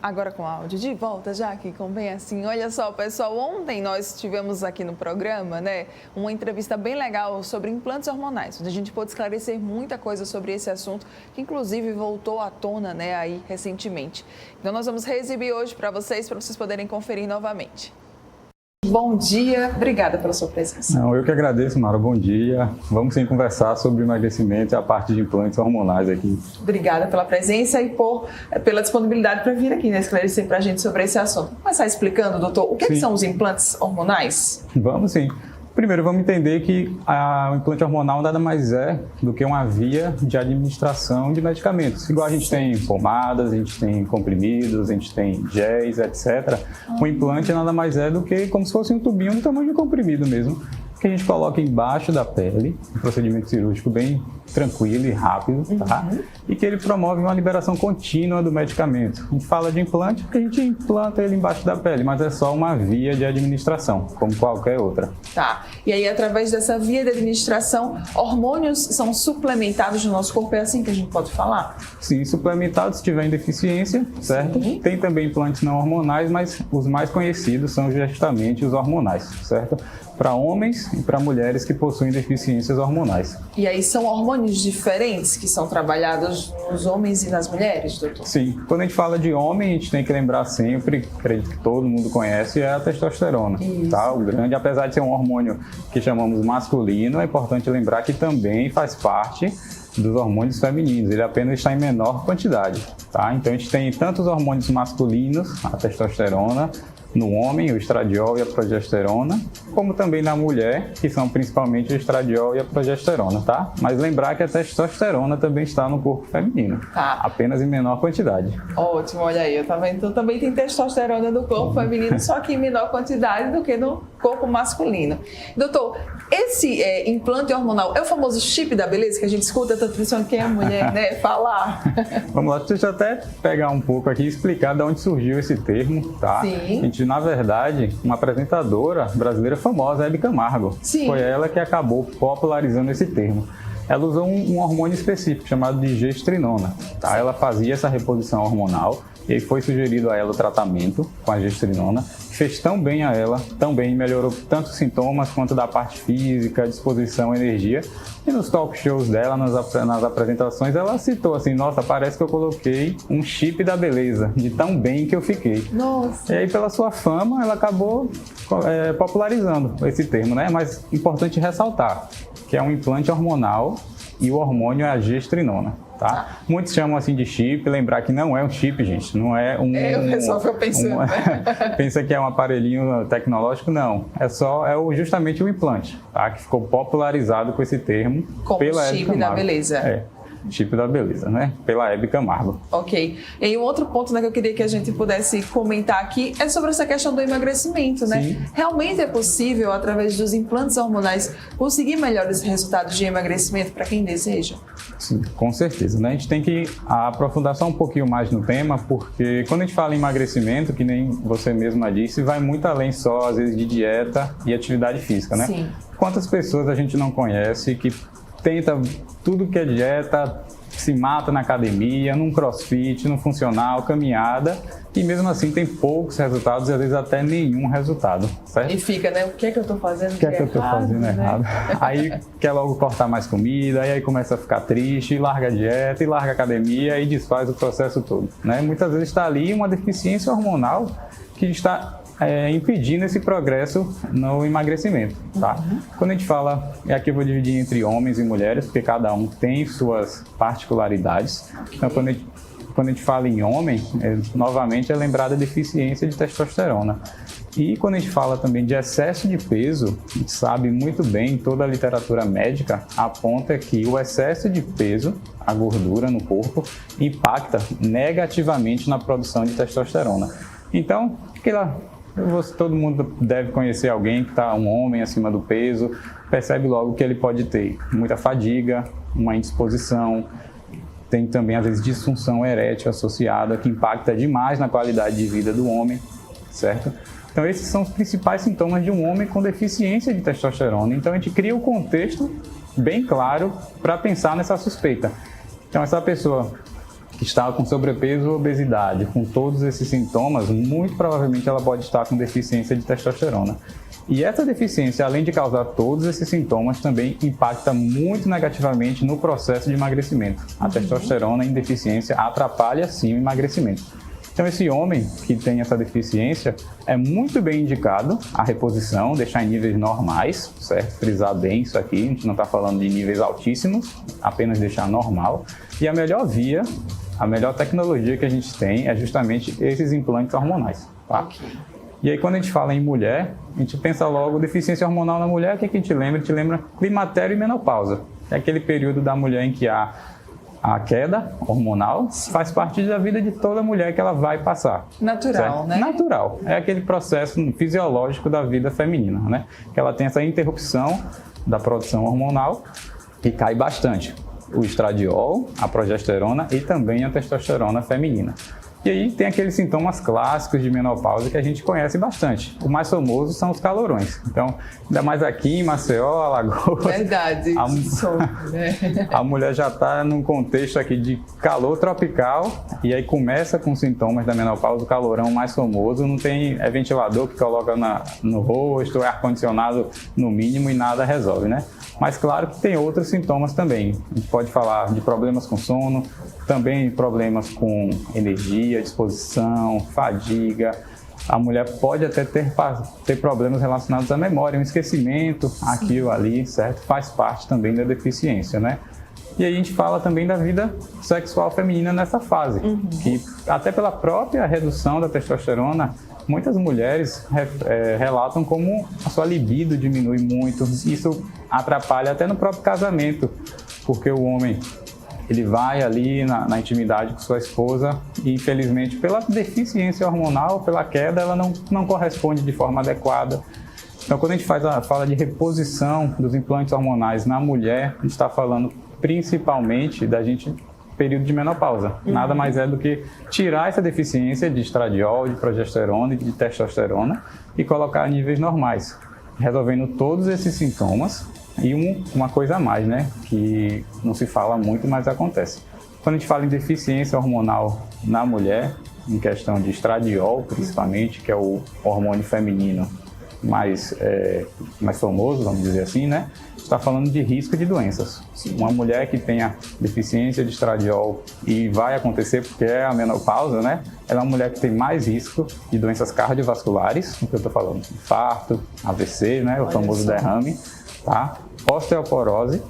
Agora com áudio de volta já aqui com Bem Assim. Olha só, pessoal, ontem nós tivemos aqui no programa, uma entrevista bem legal sobre implantes hormonais, onde a gente pôde esclarecer muita coisa sobre esse assunto, que inclusive voltou à tona, aí recentemente. Então nós vamos reexibir hoje para vocês poderem conferir novamente. Bom dia, obrigada pela sua presença. Eu que agradeço, Mara. Bom dia. Vamos sim conversar sobre emagrecimento e a parte de implantes hormonais aqui. Obrigada pela presença e pela disponibilidade para vir aqui, esclarecer para a gente sobre esse assunto. Vamos começar explicando, doutor, o que são os implantes hormonais? Vamos sim. Primeiro, vamos entender que o implante hormonal nada mais é do que uma via de administração de medicamentos. Igual a gente tem pomadas, a gente tem comprimidos, a gente tem géis, etc. O implante nada mais é do que como se fosse um tubinho do tamanho de um comprimido mesmo, que a gente coloca embaixo da pele, um procedimento cirúrgico bem tranquilo e rápido, tá? E que ele promove uma liberação contínua do medicamento. A gente fala de implante porque a gente implanta ele embaixo da pele, mas é só uma via de administração, como qualquer outra. Tá. E aí, através dessa via de administração, hormônios são suplementados no nosso corpo, é assim que a gente pode falar? Sim, suplementados se tiver em deficiência, certo? Sim. Tem também implantes não hormonais, mas os mais conhecidos são justamente os hormonais, certo? Para homens e para mulheres que possuem deficiências hormonais. E aí são hormônios diferentes que são trabalhados nos homens e nas mulheres, doutor? Sim. Quando a gente fala de homem, a gente tem que lembrar sempre, acredito que todo mundo conhece, é a testosterona. Tá? O grande, apesar de ser um hormônio que chamamos masculino, é importante lembrar que também faz parte dos hormônios femininos, ele apenas está em menor quantidade. Tá? Então a gente tem tanto os hormônios masculinos, a testosterona, no homem, o estradiol e a progesterona, como também na mulher, que são principalmente o estradiol e a progesterona, tá? Mas lembrar que a testosterona também está no corpo feminino, apenas em menor quantidade. Ótimo, olha aí, então também tem testosterona no corpo feminino, só que em menor quantidade do que no corpo masculino. Doutor, esse implante hormonal é o famoso chip da beleza que a gente escuta tanto de quem é mulher, falar? Vamos lá, deixa eu até pegar um pouco aqui e explicar de onde surgiu esse termo, tá? Sim. A gente, na verdade, uma apresentadora brasileira famosa, Hebe Camargo. Sim. Foi ela que acabou popularizando esse termo. Ela usou um hormônio específico chamado de gestrinona, tá? Ela fazia essa reposição hormonal e aí foi sugerido a ela o tratamento com a gestrinona, que fez tão bem a ela, melhorou tanto os sintomas quanto da parte física, disposição, energia. E nos talk shows dela, nas apresentações, ela citou assim, nossa, parece que eu coloquei um chip da beleza, de tão bem que eu fiquei. Nossa! E aí, pela sua fama, ela acabou popularizando esse termo, né? Mas importante ressaltar que é um implante hormonal e o hormônio é a gestrinona. Tá? Muitos chamam assim de chip, lembrar que não é um chip, gente, não é um... o pessoal fica pensando, pensa que é um aparelhinho tecnológico, não. Justamente o implante, tá? Que ficou popularizado com esse termo como pela chip da beleza. Chip da beleza, né? Pela Hebe Camargo. Ok. E um outro ponto que eu queria que a gente pudesse comentar aqui é sobre essa questão do emagrecimento, né? Sim. Realmente é possível, através dos implantes hormonais, conseguir melhores resultados de emagrecimento para quem deseja? Sim, com certeza, né? A gente tem que aprofundar só um pouquinho mais no tema, porque quando a gente fala em emagrecimento, que nem você mesma disse, vai muito além só, às vezes, de dieta e atividade física, né? Sim. Quantas pessoas a gente não conhece que tenta tudo que é dieta, se mata na academia, num crossfit, no funcional, caminhada, e mesmo assim tem poucos resultados e às vezes até nenhum resultado, certo? E fica, né? O que é que eu tô fazendo? O que é que eu tô fazendo errado? Aí quer logo cortar mais comida, aí começa a ficar triste, larga a dieta, e larga a academia e desfaz o processo todo, né? Muitas vezes está ali uma deficiência hormonal que está impedindo esse progresso no emagrecimento, tá? Quando a gente fala, aqui eu vou dividir entre homens e mulheres, porque cada um tem suas particularidades. Então, quando a gente fala em homem, novamente é lembrada a deficiência de testosterona. E quando a gente fala também de excesso de peso, a gente sabe muito bem, toda a literatura médica aponta que o excesso de peso, a gordura no corpo, impacta negativamente na produção de testosterona. Então, todo mundo deve conhecer alguém que está um homem acima do peso, percebe logo que ele pode ter muita fadiga, uma indisposição, tem também às vezes disfunção erétil associada, que impacta demais na qualidade de vida do homem, certo? Então esses são os principais sintomas de um homem com deficiência de testosterona. Então a gente cria o contexto bem claro para pensar nessa suspeita. Então essa pessoa que está com sobrepeso ou obesidade, com todos esses sintomas, muito provavelmente ela pode estar com deficiência de testosterona. E essa deficiência, além de causar todos esses sintomas, também impacta muito negativamente no processo de emagrecimento. A testosterona em deficiência atrapalha sim o emagrecimento. Então esse homem que tem essa deficiência é muito bem indicado a reposição, deixar em níveis normais, certo? Frisar bem isso aqui, a gente não está falando de níveis altíssimos, apenas deixar normal. E a melhor via, a melhor tecnologia que a gente tem é justamente esses implantes hormonais, tá? E aí quando a gente fala em mulher, a gente pensa logo deficiência hormonal na mulher, o que a gente lembra? A gente lembra climatério e menopausa. É aquele período da mulher em que há a queda hormonal, faz parte da vida de toda mulher que ela vai passar. Natural, certo? né? Natural. É aquele processo fisiológico da vida feminina, né? Que ela tem essa interrupção da produção hormonal e cai bastante. O estradiol, a progesterona e também a testosterona feminina. E aí tem aqueles sintomas clássicos de menopausa que a gente conhece bastante. O mais famoso são os calorões. Então, ainda mais aqui em Maceió, Alagoas... Verdade, né? A mulher já está num contexto aqui de calor tropical e aí começa com sintomas da menopausa, o calorão mais famoso. Não tem ventilador que coloca no rosto, é ar-condicionado no mínimo e nada resolve, né? Mas claro que tem outros sintomas também. A gente pode falar de problemas com sono, também problemas com energia, disposição, fadiga. A mulher pode até ter problemas relacionados à memória, um esquecimento, aqui ou ali, certo? Faz parte também da deficiência, né? E aí a gente fala também da vida sexual feminina nessa fase, que até pela própria redução da testosterona, muitas mulheres relatam como a sua libido diminui muito. Isso atrapalha até no próprio casamento, porque o homem ele vai ali na intimidade com sua esposa e, infelizmente, pela deficiência hormonal, pela queda, ela não corresponde de forma adequada. Então, quando a gente fala de reposição dos implantes hormonais na mulher, a gente está falando principalmente da período de menopausa. Nada mais é do que tirar essa deficiência de estradiol, de progesterona e de testosterona e colocar a níveis normais, resolvendo todos esses sintomas. E uma coisa a mais, né, que não se fala muito, mas acontece. Quando a gente fala em deficiência hormonal na mulher, em questão de estradiol, principalmente, que é o hormônio feminino mais famoso, vamos dizer assim, né, está falando de risco de doenças. Uma mulher que tenha deficiência de estradiol, e vai acontecer porque é a menopausa, né, ela é uma mulher que tem mais risco de doenças cardiovasculares, o que eu estou falando, infarto, AVC, né, o famoso derrame, tá? Osteoporose,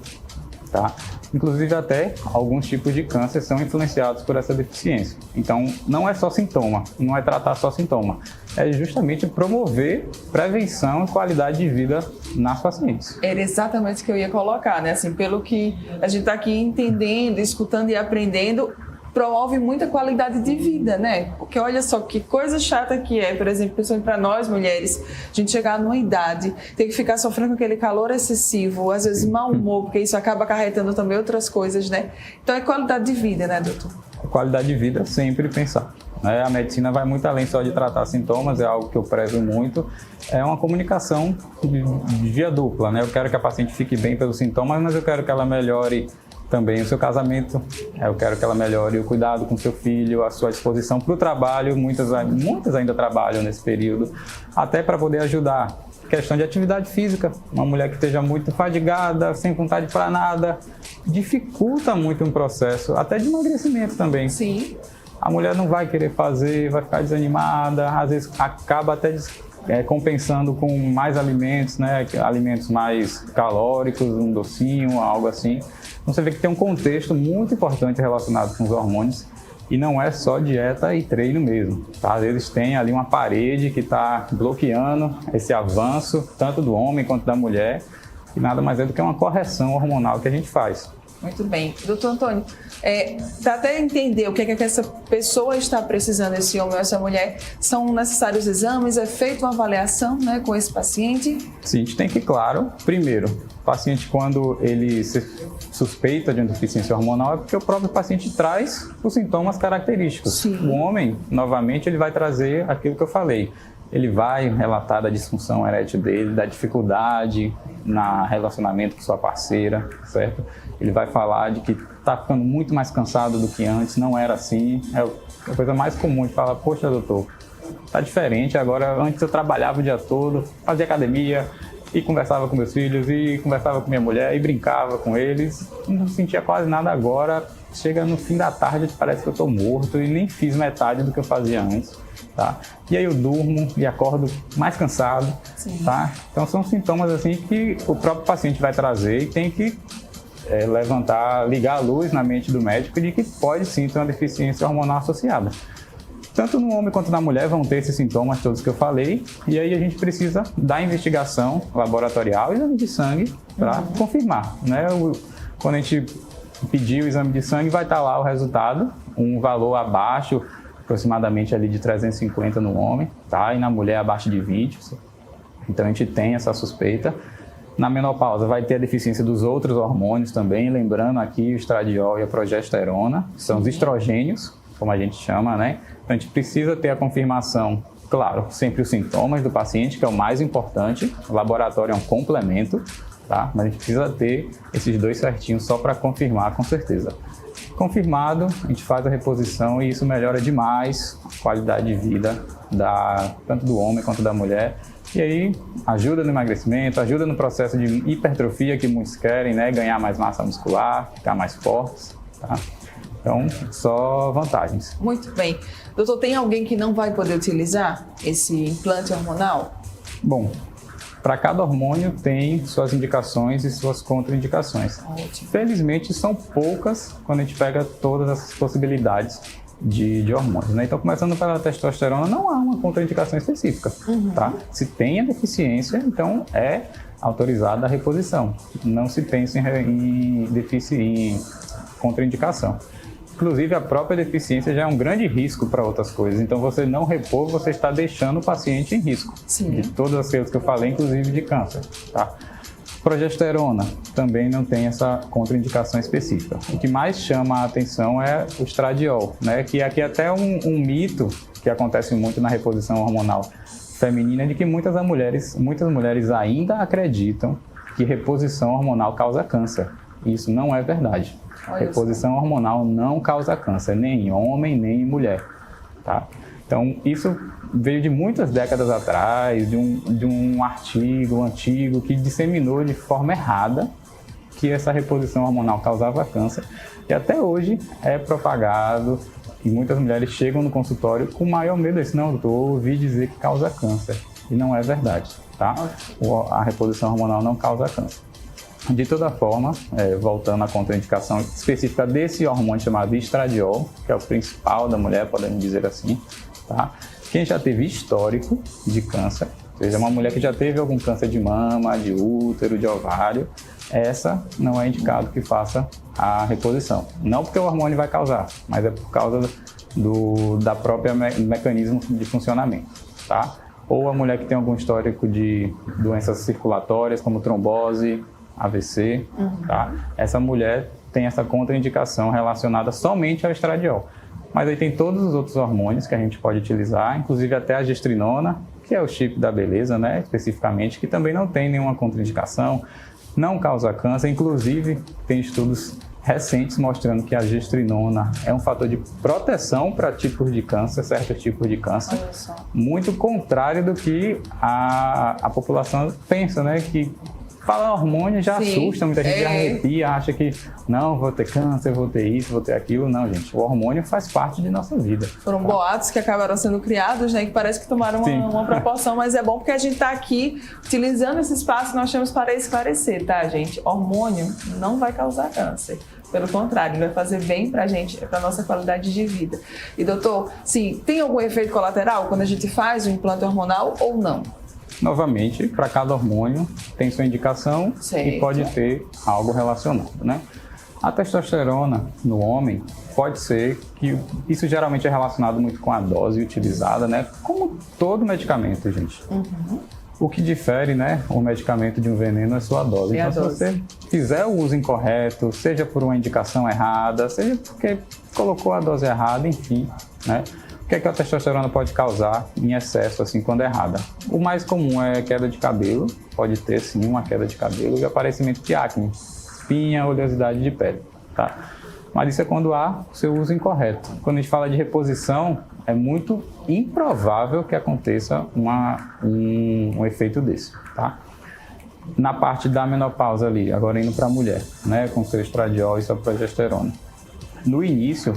tá? Inclusive até alguns tipos de câncer são influenciados por essa deficiência. Então não é só sintoma, não é tratar só sintoma, é justamente promover prevenção e qualidade de vida nas pacientes. Era exatamente o que eu ia colocar, né? Assim, pelo que a gente está aqui entendendo, escutando e aprendendo, promove muita qualidade de vida, né? Porque olha só que coisa chata que é, por exemplo, principalmente para nós mulheres, a gente chegar numa idade, ter que ficar sofrendo com aquele calor excessivo, às vezes mau humor, porque isso acaba acarretando também outras coisas, né? Então é qualidade de vida, né, doutor? Qualidade de vida sempre pensar. A medicina vai muito além só de tratar sintomas, é algo que eu prezo muito. É uma comunicação de via dupla, né? Eu quero que a paciente fique bem pelos sintomas, mas eu quero que ela melhore também o seu casamento, eu quero que ela melhore o cuidado com seu filho, a sua disposição para o trabalho, muitas ainda trabalham nesse período, até para poder ajudar. Questão de atividade física, uma mulher que esteja muito fadigada, sem vontade para nada, dificulta muito um processo, até de emagrecimento também. Sim. A mulher não vai querer fazer, vai ficar desanimada, às vezes acaba até compensando com mais alimentos, né? Alimentos mais calóricos, um docinho, algo assim. Então você vê que tem um contexto muito importante relacionado com os hormônios e não é só dieta e treino mesmo, tá? Às vezes tem ali uma parede que está bloqueando esse avanço, tanto do homem quanto da mulher, e nada mais é do que uma correção hormonal que a gente faz. Muito bem. Doutor Antônio, para até entender o que é que essa pessoa está precisando, esse homem ou essa mulher, são necessários exames, é feita uma avaliação, né, com esse paciente? Sim, a gente tem que, claro, primeiro, o paciente quando ele se suspeita de uma deficiência hormonal é porque o próprio paciente traz os sintomas característicos. Sim. O homem, novamente, ele vai trazer aquilo que eu falei, ele vai relatar da disfunção erétil dele, da dificuldade no relacionamento com sua parceira, certo? Ele vai falar de que está ficando muito mais cansado do que antes, não era assim. É a coisa mais comum de falar, poxa, doutor, tá diferente agora. Antes eu trabalhava o dia todo, fazia academia e conversava com meus filhos e conversava com minha mulher e brincava com eles. Não sentia quase nada agora. Chega no fim da tarde, parece que eu estou morto e nem fiz metade do que eu fazia antes. Tá? E aí eu durmo e acordo mais cansado, tá? Então são sintomas assim que o próprio paciente vai trazer e tem que ligar a luz na mente do médico de que pode sim ter uma deficiência hormonal associada. Tanto no homem quanto na mulher vão ter esses sintomas todos que eu falei, e aí a gente precisa da investigação laboratorial e exame de sangue para confirmar, né? Quando a gente pedir o exame de sangue, vai estar lá o resultado, um valor abaixo, aproximadamente ali de 350 no homem, tá? E na mulher abaixo de 20. Então a gente tem essa suspeita. Na menopausa vai ter a deficiência dos outros hormônios também, lembrando aqui o estradiol e a progesterona, que são os estrogênios, como a gente chama, né? Então a gente precisa ter a confirmação, claro, sempre os sintomas do paciente, que é o mais importante. O laboratório é um complemento, tá? Mas a gente precisa ter esses dois certinhos só para confirmar com certeza. Confirmado, a gente faz a reposição e isso melhora demais a qualidade de vida tanto do homem quanto da mulher. E aí ajuda no emagrecimento, ajuda no processo de hipertrofia que muitos querem, né? Ganhar mais massa muscular, ficar mais fortes, tá? Então, só vantagens. Muito bem. Doutor, tem alguém que não vai poder utilizar esse implante hormonal? Bom, para cada hormônio tem suas indicações e suas contraindicações. Ótimo. Felizmente são poucas quando a gente pega todas essas possibilidades de hormônios, né? Então, começando pela testosterona, não há uma contraindicação específica, tá? Se tem a deficiência, então é autorizada a reposição. Não se pensa em contraindicação. Inclusive, a própria deficiência já é um grande risco para outras coisas. Então, você não repor, você está deixando o paciente em risco. Sim. De todas as coisas que eu falei, inclusive de câncer, tá? Progesterona também não tem essa contraindicação específica. O que mais chama a atenção é o estradiol, né? Que aqui é até um mito que acontece muito na reposição hormonal feminina, de que muitas mulheres ainda acreditam que reposição hormonal causa câncer. Isso não é verdade. Reposição hormonal não causa câncer, nem em homem, nem em mulher, tá? Então, isso veio de muitas décadas atrás, de um artigo antigo que disseminou de forma errada que essa reposição hormonal causava câncer. E até hoje é propagado e muitas mulheres chegam no consultório com o maior medo. Não, eu ouvi dizer que causa câncer. E não é verdade, tá? A reposição hormonal não causa câncer. De toda forma, voltando à contraindicação específica desse hormônio chamado estradiol, que é o principal da mulher, podemos dizer assim, tá? Quem já teve histórico de câncer, ou seja, uma mulher que já teve algum câncer de mama, de útero, de ovário, essa não é indicado que faça a reposição. Não porque o hormônio vai causar, mas é por causa da própria mecanismo de funcionamento, tá? Ou a mulher que tem algum histórico de doenças circulatórias, como trombose, AVC, tá? Essa mulher tem essa contraindicação relacionada somente ao estradiol. Mas aí tem todos os outros hormônios que a gente pode utilizar, inclusive até a gestrinona, que é o chip da beleza, né? Especificamente, que também não tem nenhuma contraindicação, não causa câncer. Inclusive, tem estudos recentes mostrando que a gestrinona é um fator de proteção para tipos de câncer, certos tipos de câncer, muito contrário do que a população pensa, né? Que fala hormônio já assusta, muita gente já arrepia, acha que não, vou ter câncer, vou ter isso, vou ter aquilo. Não, gente, o hormônio faz parte de nossa vida. Foram boatos que acabaram sendo criados, né, que parece que tomaram uma proporção, mas é bom porque a gente está aqui utilizando esse espaço que nós temos para esclarecer, tá, gente? Hormônio não vai causar câncer. Pelo contrário, vai fazer bem pra gente, pra nossa qualidade de vida. E doutor, sim, tem algum efeito colateral quando a gente faz o implante hormonal ou não? Novamente, para cada hormônio tem sua indicação e pode ter algo relacionado, né? A testosterona no homem pode ser que isso geralmente é relacionado muito com a dose utilizada, né? Como todo medicamento, gente. O que difere, né, o medicamento de um veneno é sua dose. Então, se você fizer o uso incorreto, seja por uma indicação errada, seja porque colocou a dose errada, enfim, né? O que é que a testosterona pode causar em excesso, assim, quando errada? O mais comum é queda de cabelo, pode ter sim uma queda de cabelo e aparecimento de acne, espinha, oleosidade de pele, tá? Mas isso é quando há o seu uso incorreto. Quando a gente fala de reposição, é muito improvável que aconteça um efeito desse, tá? Na parte da menopausa ali, agora indo para a mulher, né, com seu estradiol e sua progesterona. No início,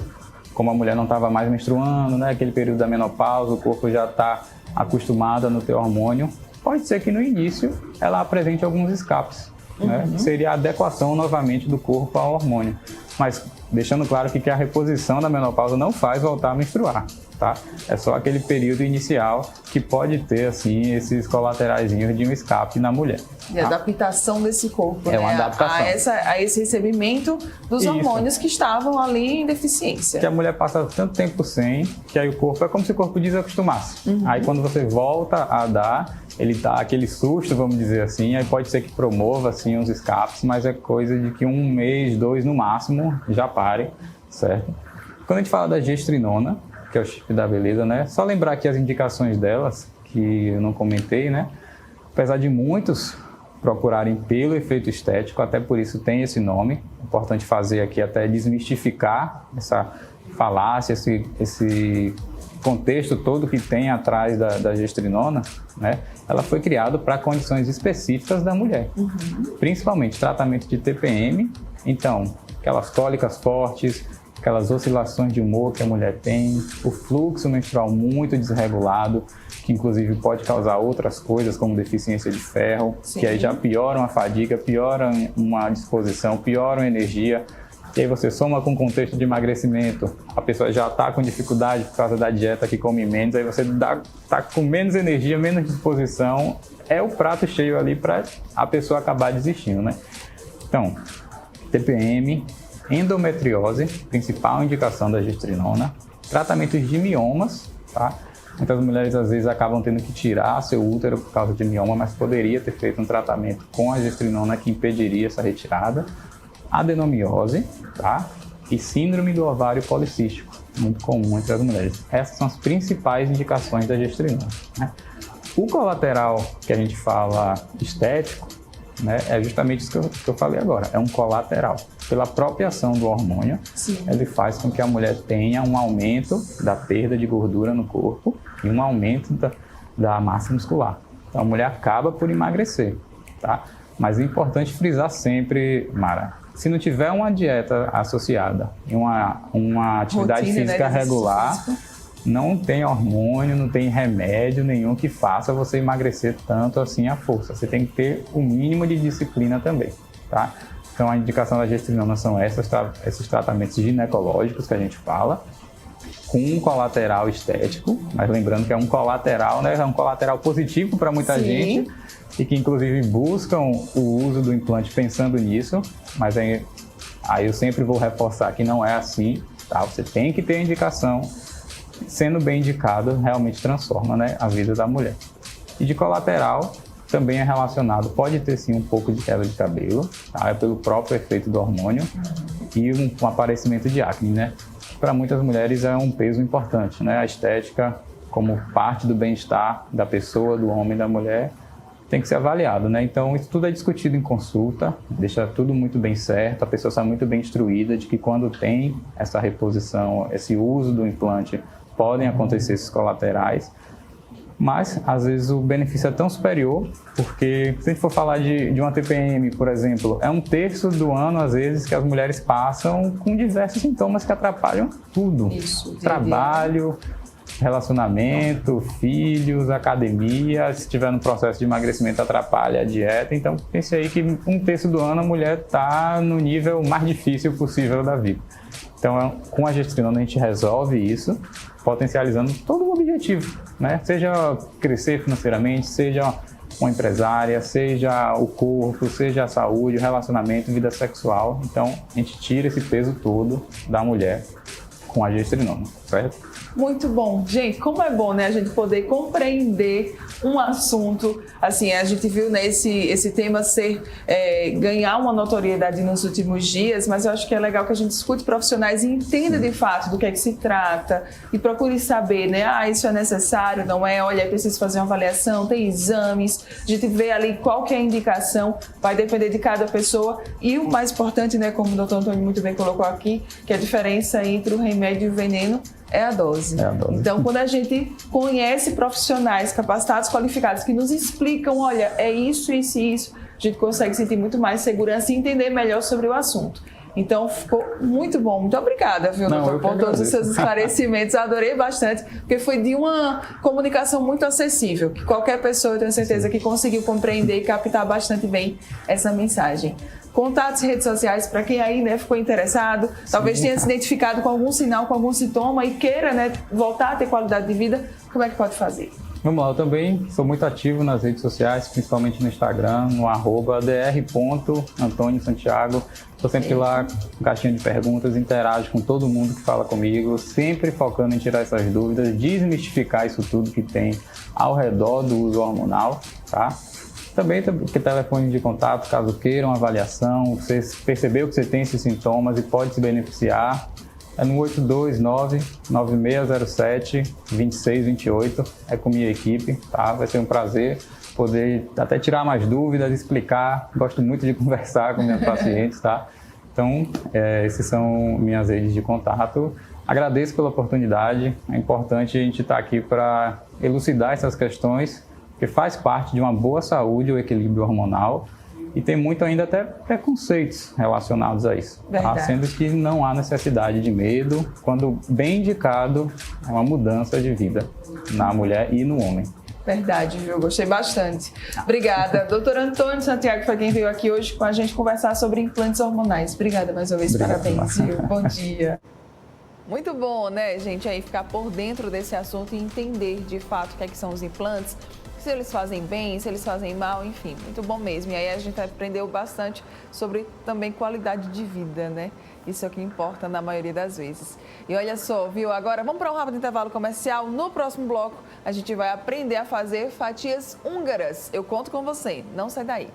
como a mulher não estava mais menstruando, né, aquele período da menopausa, o corpo já está acostumado a não ter hormônio, pode ser que no início ela apresente alguns escapes, né? Seria a adequação novamente do corpo ao hormônio. Mas deixando claro que a reposição da menopausa não faz voltar a menstruar, tá? É só aquele período inicial que pode ter, assim, esses colateraizinhos de um escape na mulher. E a adaptação desse corpo, é uma adaptação. A esse recebimento dos hormônios que estavam ali em deficiência. Que a mulher passa tanto tempo sem, que aí o corpo, é como se o corpo desacostumasse. Aí quando você volta a dar, ele dá aquele susto, vamos dizer assim, aí pode ser que promova, assim, uns escapes, mas é coisa de que 1 mês, 2 no máximo, já pare, certo? Quando a gente fala da gestrinona, que é o chip da beleza, né? Só lembrar aqui as indicações delas, que eu não comentei, né? Apesar de muitos procurarem pelo efeito estético, até por isso tem esse nome. Importante fazer aqui até desmistificar essa falácia, esse contexto todo que tem atrás da gestrinona, né? Ela foi criada para condições específicas da mulher, principalmente tratamento de TPM, então aquelas cólicas fortes, aquelas oscilações de humor que a mulher tem, o fluxo menstrual muito desregulado, que inclusive pode causar outras coisas como deficiência de ferro, que aí já pioram a fadiga, pioram uma disposição, pioram a energia. E aí você soma com o contexto de emagrecimento, a pessoa já está com dificuldade por causa da dieta que come menos, aí você está com menos energia, menos disposição, é o prato cheio ali para a pessoa acabar desistindo, né? Então, TPM, endometriose, principal indicação da gestrinona, tratamentos de miomas, tá? Muitas mulheres às vezes acabam tendo que tirar seu útero por causa de mioma, mas poderia ter feito um tratamento com a gestrinona que impediria essa retirada. Adenomiose, tá? E síndrome do ovário policístico, muito comum entre as mulheres. Essas são as principais indicações da gestrinona, né? O colateral que a gente fala estético, né, é justamente isso que eu falei agora, é um colateral. Pela própria ação do hormônio, ele faz com que a mulher tenha um aumento da perda de gordura no corpo e um aumento da massa muscular. Então a mulher acaba por emagrecer, tá? Mas é importante frisar sempre, Mara, se não tiver uma dieta associada e uma atividade física regular, não tem hormônio, não tem remédio nenhum que faça você emagrecer tanto assim à força. Você tem que ter o mínimo de disciplina também, tá? Então a indicação da gestrinona são esses tratamentos ginecológicos que a gente fala, com um colateral estético, mas lembrando que é um colateral, né? É um colateral positivo para muita gente, e que inclusive buscam o uso do implante pensando nisso, mas aí eu sempre vou reforçar que não é assim, tá? Você tem que ter a indicação, sendo bem indicado, realmente transforma, né, a vida da mulher. E de colateral, também é relacionado, pode ter sim um pouco de queda de cabelo, tá? É pelo próprio efeito do hormônio, e um aparecimento de acne, né? Para muitas mulheres é um peso importante, né? A estética, como parte do bem-estar da pessoa, do homem, da mulher, tem que ser avaliado, né? Então, isso tudo é discutido em consulta, deixa tudo muito bem certo, a pessoa está muito bem instruída de que quando tem essa reposição, esse uso do implante, podem acontecer esses colaterais, mas às vezes o benefício é tão superior, porque se a gente for falar de uma TPM, por exemplo, é 1/3 do ano, às vezes, que as mulheres passam com diversos sintomas que atrapalham tudo. Isso, trabalho, relacionamento, filhos, academia, se estiver no processo de emagrecimento atrapalha a dieta, então pense aí que 1/3 do ano a mulher está no nível mais difícil possível da vida. Então com a gestrinona a gente resolve isso, potencializando todo o objetivo, né? Seja crescer financeiramente, seja uma empresária, seja o corpo, seja a saúde, o relacionamento, vida sexual. Então a gente tira esse peso todo da mulher com a gestrinona, certo? Muito bom. Gente, como é bom, né, a gente poder compreender um assunto, assim, a gente viu, né, esse tema ganhar uma notoriedade nos últimos dias, mas eu acho que é legal que a gente escute profissionais e entenda de fato do que é que se trata e procure saber, né, isso é necessário, não é, olha, é preciso fazer uma avaliação, tem exames, a gente vê ali qual que é a indicação, vai depender de cada pessoa e o mais importante, né, como o doutor Antônio muito bem colocou aqui, que a diferença entre o remédio e o veneno é a dose. Então, quando a gente conhece profissionais capacitados, qualificados, que nos explicam, olha, é isso, isso e isso, a gente consegue sentir muito mais segurança e entender melhor sobre o assunto. Então, ficou muito bom. Muito obrigada, viu, doutor, por todos os seus esclarecimentos. Adorei bastante, porque foi de uma comunicação muito acessível, que qualquer pessoa, eu tenho certeza, que conseguiu compreender e captar bastante bem essa mensagem. Contatos e redes sociais para quem aí, né, ficou interessado, talvez tenha se identificado com algum sinal, com algum sintoma e queira, né, voltar a ter qualidade de vida, como é que pode fazer? Vamos lá, eu também sou muito ativo nas redes sociais, principalmente no Instagram, no @dr.antoniosantiago. Estou sempre lá com caixinha de perguntas, interajo com todo mundo que fala comigo, sempre focando em tirar essas dúvidas, desmistificar isso tudo que tem ao redor do uso hormonal, tá? Também tem telefone de contato, caso queiram avaliação, você percebeu que você tem esses sintomas e pode se beneficiar. É no 829-9607-2628, é com minha equipe, tá? Vai ser um prazer poder até tirar mais dúvidas, explicar. Gosto muito de conversar com meus pacientes, tá? Então, esses são minhas redes de contato. Agradeço pela oportunidade, é importante a gente estar aqui para elucidar essas questões, porque faz parte de uma boa saúde o equilíbrio hormonal e tem muito ainda até preconceitos relacionados a isso, tá? Sendo que não há necessidade de medo, quando bem indicado é uma mudança de vida na mulher e no homem. Verdade, viu? Gostei bastante. Obrigada. Doutor Antônio Santiago foi quem veio aqui hoje com a gente conversar sobre implantes hormonais. Obrigada mais uma vez, parabéns, viu? Bom dia. Muito bom, né, gente, aí ficar por dentro desse assunto e entender de fato o que é que são os implantes, se eles fazem bem, se eles fazem mal, enfim, muito bom mesmo. E aí a gente aprendeu bastante sobre também qualidade de vida, né? Isso é o que importa na maioria das vezes. E olha só, viu? Agora vamos para um rápido intervalo comercial. No próximo bloco a gente vai aprender a fazer fatias húngaras. Eu conto com você, não sai daí.